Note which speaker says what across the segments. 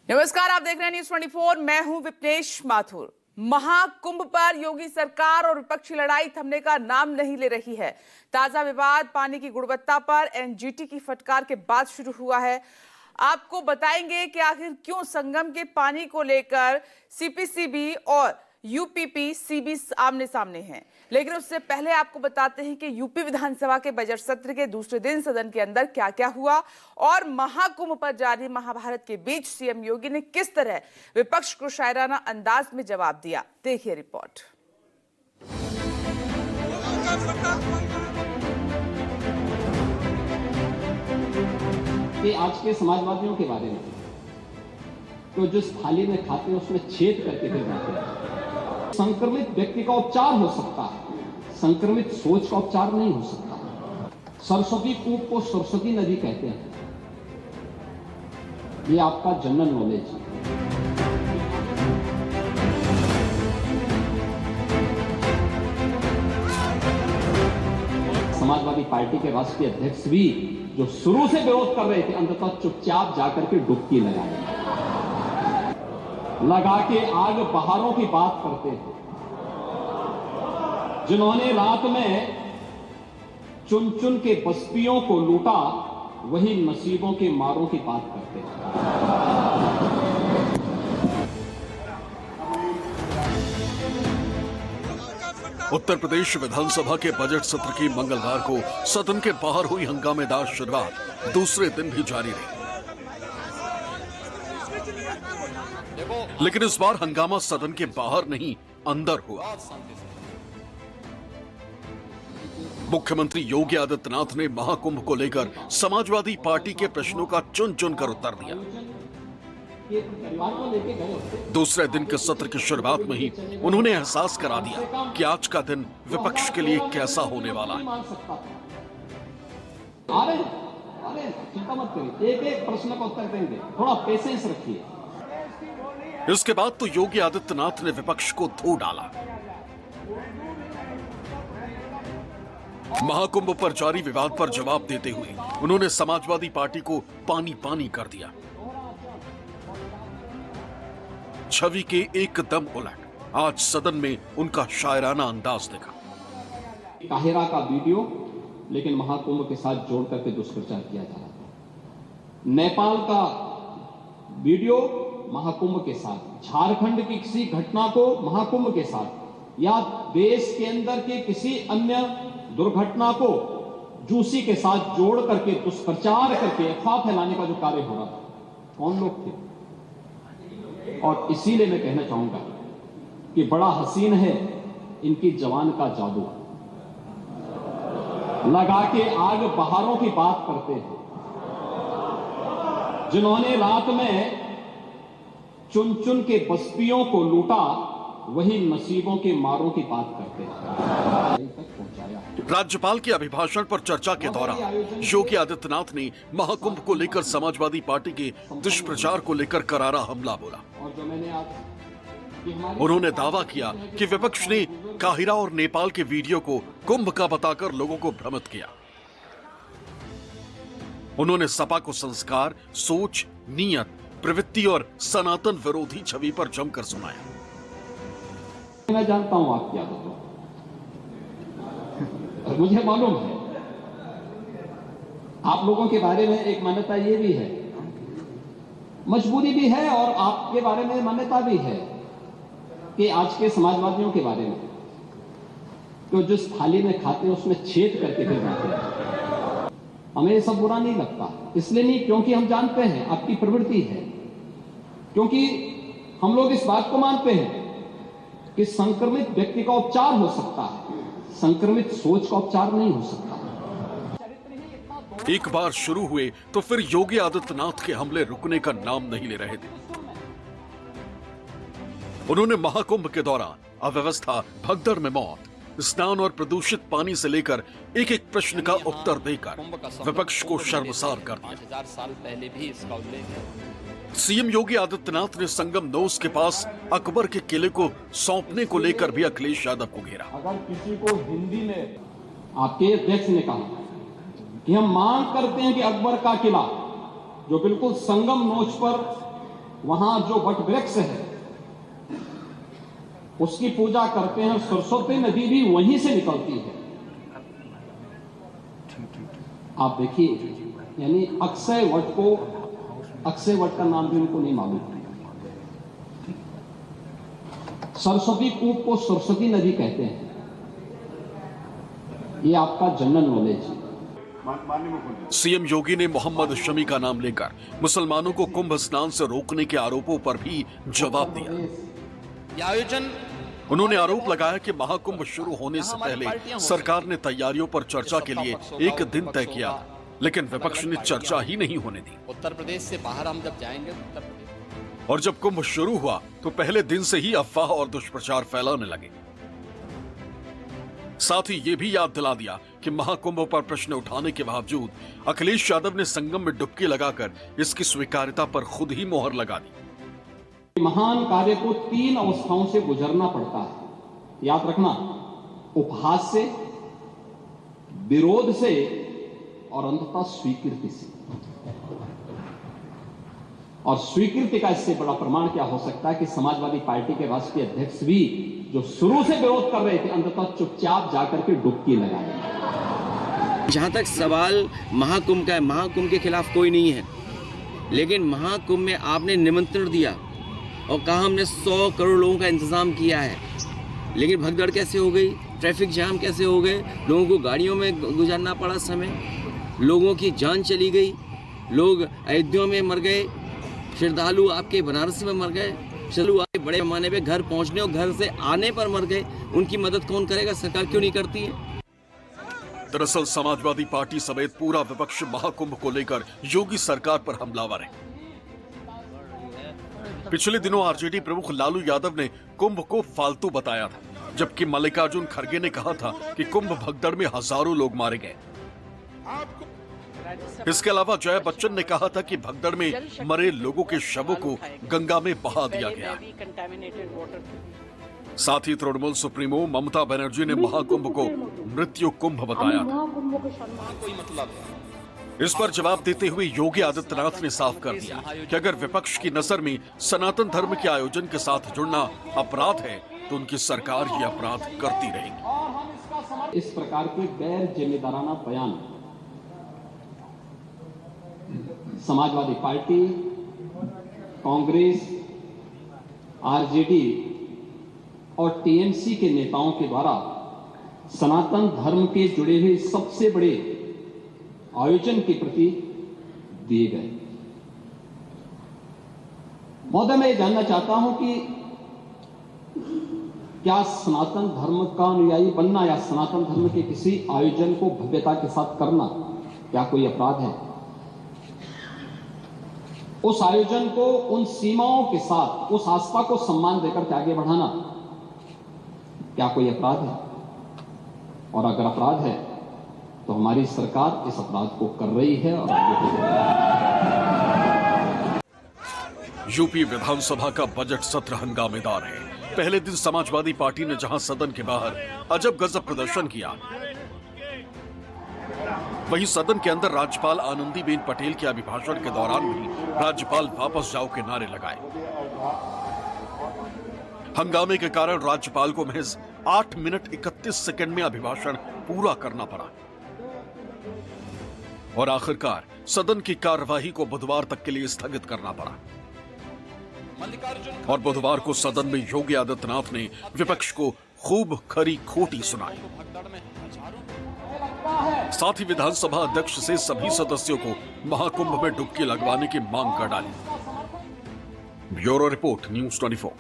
Speaker 1: नमस्कार, आप देख रहे हैं न्यूज 24। मैं हूं विपनेश माथुर। महाकुंभ पर योगी सरकार और विपक्षी लड़ाई थमने का नाम नहीं ले रही है। ताजा विवाद पानी की गुणवत्ता पर एनजीटी की फटकार के बाद शुरू हुआ है। आपको बताएंगे कि आखिर क्यों संगम के पानी को लेकर सीपीसीबी और यूपीपीसीबी आमने सामने हैं। लेकिन उससे पहले आपको बताते हैं कि यूपी विधानसभा के बजट सत्र के दूसरे दिन सदन के अंदर क्या क्या हुआ और महाकुंभ पर जारी महाभारत के बीच सीएम योगी ने किस तरह विपक्ष को शायराना अंदाज में जवाब दिया। देखिए रिपोर्ट।
Speaker 2: आज के समाजवादियों के बारे में तो जिस थाली में खाते हैं उसमें छेद करके फिर जाते हैं। संक्रमित व्यक्ति का उपचार हो सकता है, संक्रमित सोच का उपचार नहीं हो सकता। सरस्वती कूप को सरस्वती नदी कहते हैं, ये आपका जनरल नॉलेज है। समाजवादी पार्टी के राष्ट्रीय अध्यक्ष भी जो शुरू से विरोध कर रहे थे, अंततः चुपचाप जाकर के डुबकी लगा के आग बहारों की बात करते थे। जिन्होंने रात में चुन चुन के बस्तियों को लूटा, वही नसीबों के मारों की बात करते थे।
Speaker 3: उत्तर प्रदेश विधानसभा के बजट सत्र की मंगलवार को सदन के बाहर हुई हंगामेदार शुरुआत दूसरे दिन भी जारी रही। लेकिन इस बार हंगामा सदन के बाहर नहीं, अंदर हुआ। मुख्यमंत्री योगी आदित्यनाथ ने महाकुंभ को लेकर समाजवादी पार्टी के प्रश्नों का चुन चुन कर उत्तर दिया। दूसरे दिन के सत्र की शुरुआत में ही उन्होंने एहसास करा दिया कि आज का दिन विपक्ष के लिए कैसा होने वाला है।
Speaker 2: चिंता मत करिए, एक एक प्रश्न का उत्तर देंगे, थोड़ा पेशेंस रखिए।
Speaker 3: इसके बाद तो योगी आदित्यनाथ ने विपक्ष को धो डाला। महाकुंभ पर जारी विवाद पर जवाब देते हुए उन्होंने समाजवादी पार्टी को पानी पानी कर दिया। छवि के एकदम उलट आज सदन में उनका शायराना अंदाज देखा।
Speaker 2: काहिरा का वीडियो लेकिन महाकुंभ के साथ जोड़ करके दुष्प्रचार किया जा रहा था। नेपाल का वीडियो महाकुंभ के साथ, झारखंड की किसी घटना को महाकुंभ के साथ, या देश के अंदर के किसी अन्य दुर्घटना को जूसी के साथ जोड़ करके दुष्प्रचार करके अफवाह फैलाने का जो कार्य हो रहा था, कौन लोग थे? और इसीलिए मैं कहना चाहूंगा कि बड़ा हसीन है इनकी जवान का जादू। लगा के आग बहारों की बात करते हैं। जिन्होंने रात में चुन चुन के बस्तियों को लूटा, वही नसीबों के मारों की बात करते हैं।
Speaker 3: राज्यपाल के अभिभाषण पर चर्चा के दौरान योगी आदित्यनाथ ने महाकुंभ को लेकर समाजवादी पार्टी के दुष्प्रचार को लेकर करारा हमला बोला। उन्होंने दावा किया कि विपक्ष ने काहिरा और नेपाल के वीडियो को कुंभ का बताकर लोगों को भ्रमित किया। उन्होंने सपा को संस्कार, सोच, नीयत, प्रवृत्ति और सनातन विरोधी छवि पर जमकर सुनाया।
Speaker 2: मैं जानता हूं आपकी आदतों, मुझे मालूम है आप लोगों के बारे में एक मान्यता ये भी है, मजबूरी भी है, और आपके बारे में मान्यता भी है कि आज के समाजवादियों के बारे में तो जिस थाली में खाते हैं उसमें छेद करके फिर जाते हैं। हमें ये सब बुरा नहीं लगता, इसलिए नहीं क्योंकि हम जानते हैं आपकी प्रवृत्ति है, क्योंकि हम लोग इस बात को मानते हैं कि संक्रमित व्यक्ति का उपचार हो सकता है, संक्रमित सोच का उपचार नहीं हो सकता।
Speaker 3: एक बार शुरू हुए तो फिर योगी आदित्यनाथ के हमले रुकने का नाम नहीं ले रहे थे। उन्होंने महाकुंभ के दौरान अव्यवस्था, भगदड़ में मौत, स्नान और प्रदूषित पानी से लेकर एक एक प्रश्न का उत्तर देकर विपक्ष को शर्मसार कर दिया।
Speaker 4: 5000 साल पहले भी इसका उल्लेख है।
Speaker 3: सीएम योगी आदित्यनाथ ने संगम नोस के पास अकबर के किले को सौंपने को लेकर भी अखिलेश यादव को घेरा।
Speaker 2: अगर किसी को हिंदी में आपके अध्यक्ष ने कहा कि हम मांग करते हैं कि अकबर का किला जो बिल्कुल संगम नोच पर वहां जो वट वृक्ष है उसकी पूजा करते हैं। सरस्वती नदी भी वहीं से निकलती है। आप देखिए, यानी अक्षय वट का नाम भी उनको नहीं मालूम। सरस्वती कूप को सरस्वती नदी कहते हैं। ये आपका जनरल नॉलेज है।
Speaker 3: सीएम योगी ने मोहम्मद शमी का नाम लेकर मुसलमानों को कुंभ स्नान से रोकने के आरोपों पर भी जवाब दिया।
Speaker 4: यह आयोजन
Speaker 3: उन्होंने आरोप लगाया कि महाकुंभ शुरू होने से पहले सरकार ने तैयारियों पर चर्चा के लिए एक दिन तय किया, लेकिन विपक्ष ने चर्चा ही नहीं होने दी।
Speaker 4: उत्तर प्रदेश से बाहर हम जब जाएंगे उत्तर प्रदेश,
Speaker 3: और जब कुंभ शुरू हुआ तो पहले दिन से ही अफवाह और दुष्प्रचार फैलाने लगे। साथ ही ये भी याद दिला दिया कि महाकुंभ पर प्रश्न उठाने के बावजूद अखिलेश यादव ने संगम में डुबकी लगाकर इसकी स्वीकार्यता पर खुद ही मोहर लगा दी।
Speaker 2: महान कार्य को 3 अवस्थाओं से गुजरना पड़ता है, याद रखना। उपहास से, विरोध से और अंततः स्वीकृति से। और स्वीकृति का इससे बड़ा प्रमाण क्या हो सकता है कि समाजवादी पार्टी के राष्ट्रीय अध्यक्ष भी जो शुरू से विरोध कर रहे थे, अंततः चुपचाप जाकर के डुबकी लगाए।
Speaker 5: जहाँ तक सवाल महाकुंभ का है, महाकुंभ के खिलाफ कोई नहीं है, लेकिन महाकुंभ में आपने निमंत्रण दिया और कहा हमने 100 करोड़ लोगों का इंतजाम किया है, लेकिन भगदड़ कैसे हो गई, ट्रैफिक जाम कैसे हो गए, लोगों को गाड़ियों में गुजारना पड़ा समय, लोगों की जान चली गई, लोग अयोध्या में मर गए, श्रद्धालु आपके बनारस में मर गए, श्रद्धालु आपके बड़े पैमाने पे घर पहुंचने और घर से आने पर मर गए। उनकी मदद कौन करेगा? सरकार क्यों नहीं करती है?
Speaker 3: दरअसल समाजवादी पार्टी समेत पूरा विपक्ष महाकुंभ को लेकर योगी सरकार पर हमलावर है। पिछले दिनों आरजेडी प्रमुख लालू यादव ने कुंभ को फालतू बताया था, जबकि मल्लिकार्जुन खड़गे ने कहा था कि कुंभ भगदड़ में हजारों लोग मारे गए। इसके अलावा जया बच्चन ने कहा था कि भगदड़ में मरे लोगों के शवों को गंगा में बहा दिया गया। साथ ही तृणमूल सुप्रीमो ममता बनर्जी ने महाकुंभ को मृत्यु कुंभ बताया था। इस पर जवाब देते हुए योगी आदित्यनाथ ने साफ कर दिया कि अगर विपक्ष की नजर में सनातन धर्म के आयोजन के साथ जुड़ना अपराध है तो उनकी सरकार ये अपराध करती रहेगी।
Speaker 2: इस प्रकार के गैर जिम्मेदाराना बयान समाजवादी पार्टी, कांग्रेस, आरजेडी और टीएमसी के नेताओं के द्वारा सनातन धर्म के जुड़े हुए सबसे बड़े आयोजन के प्रति दिए गए। महोदय, मैं ये जानना चाहता हूं कि क्या सनातन धर्म का अनुयायी बनना या सनातन धर्म के किसी आयोजन को भव्यता के साथ करना क्या कोई अपराध है? उस आयोजन को उन सीमाओं के साथ, उस आस्था को सम्मान देकर के आगे बढ़ाना क्या कोई अपराध है? और अगर अपराध है तो हमारी सरकार इस अपराध को कर रही है और आगे बढ़ेगी।
Speaker 3: यूपी विधानसभा का बजट सत्र हंगामेदार है। पहले दिन समाजवादी पार्टी ने जहां सदन के बाहर अजब गजब प्रदर्शन किया, वहीं सदन के अंदर राज्यपाल आनंदीबेन पटेल के अभिभाषण के दौरान भी राज्यपाल वापस जाओ के नारे लगाए। हंगामे के कारण राज्यपाल को महज 8 मिनट 31 सेकंड में अभिभाषण पूरा करना पड़ा और आखिरकार सदन की कार्यवाही को बुधवार तक के लिए स्थगित करना पड़ा। और बुधवार को सदन में योगी आदित्यनाथ ने विपक्ष को खूब खरी खोटी सुनाई। साथ ही विधानसभा अध्यक्ष से सभी सदस्यों को महाकुंभ में डुबकी लगवाने की मांग कर डाली। Bureau report, news 24।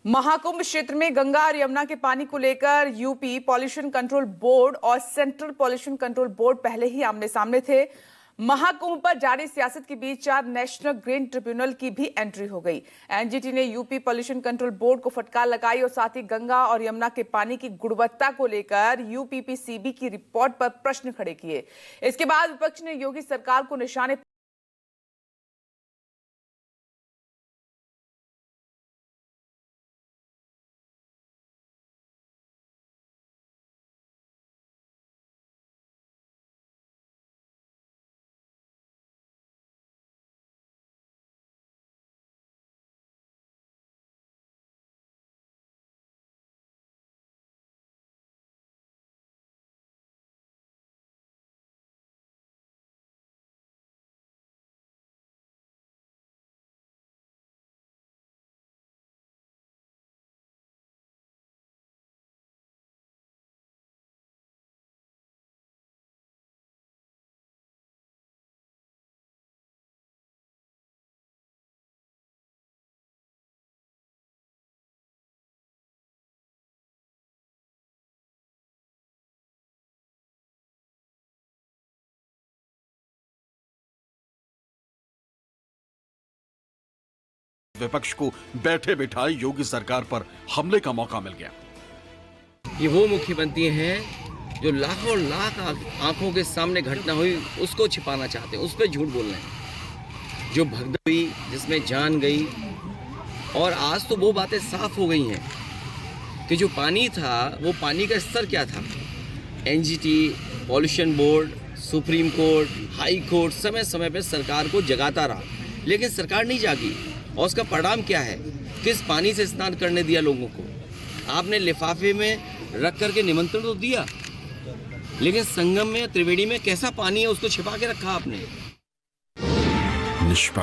Speaker 1: महाकुंभ क्षेत्र में गंगा और यमुना के पानी को लेकर यूपी पॉल्यूशन कंट्रोल बोर्ड और सेंट्रल पॉल्यूशन कंट्रोल बोर्ड पहले ही आमने सामने थे। महाकुंभ पर जारी सियासत के बीच आज नेशनल ग्रीन ट्रिब्यूनल की भी एंट्री हो गई। एनजीटी ने यूपी पॉल्यूशन कंट्रोल बोर्ड को फटकार लगाई और साथ ही गंगा और यमुना के पानी की गुणवत्ता को लेकर यूपीपीसीबी की रिपोर्ट पर प्रश्न खड़े किए। इसके बाद विपक्ष ने योगी सरकार को निशाने
Speaker 3: विपक्ष को बैठे बिठाए योगी सरकार पर हमले का मौका मिल गया।
Speaker 5: ये वो मुख्यमंत्री हैं जो लाखों लाख आंखों के सामने घटना हुई उसको छिपाना चाहते हैं, उस पर झूठ बोल रहे हैं। जो भगदड़ हुई, जिसमें जान गई, और आज तो वो बातें साफ हो गई हैं कि जो पानी था वो पानी का स्तर क्या था। NGT, pollution board, supreme court, high court समय समय पर सरकार को जगाता रहा, लेकिन सरकार नहीं जागी। और उसका परिणाम क्या है? किस पानी से स्नान करने दिया लोगों को? आपने लिफाफे में रख करके निमंत्रण तो दिया, लेकिन संगम में, त्रिवेणी में कैसा पानी है उसको छिपा के रखा आपने।
Speaker 3: निष्पक्ष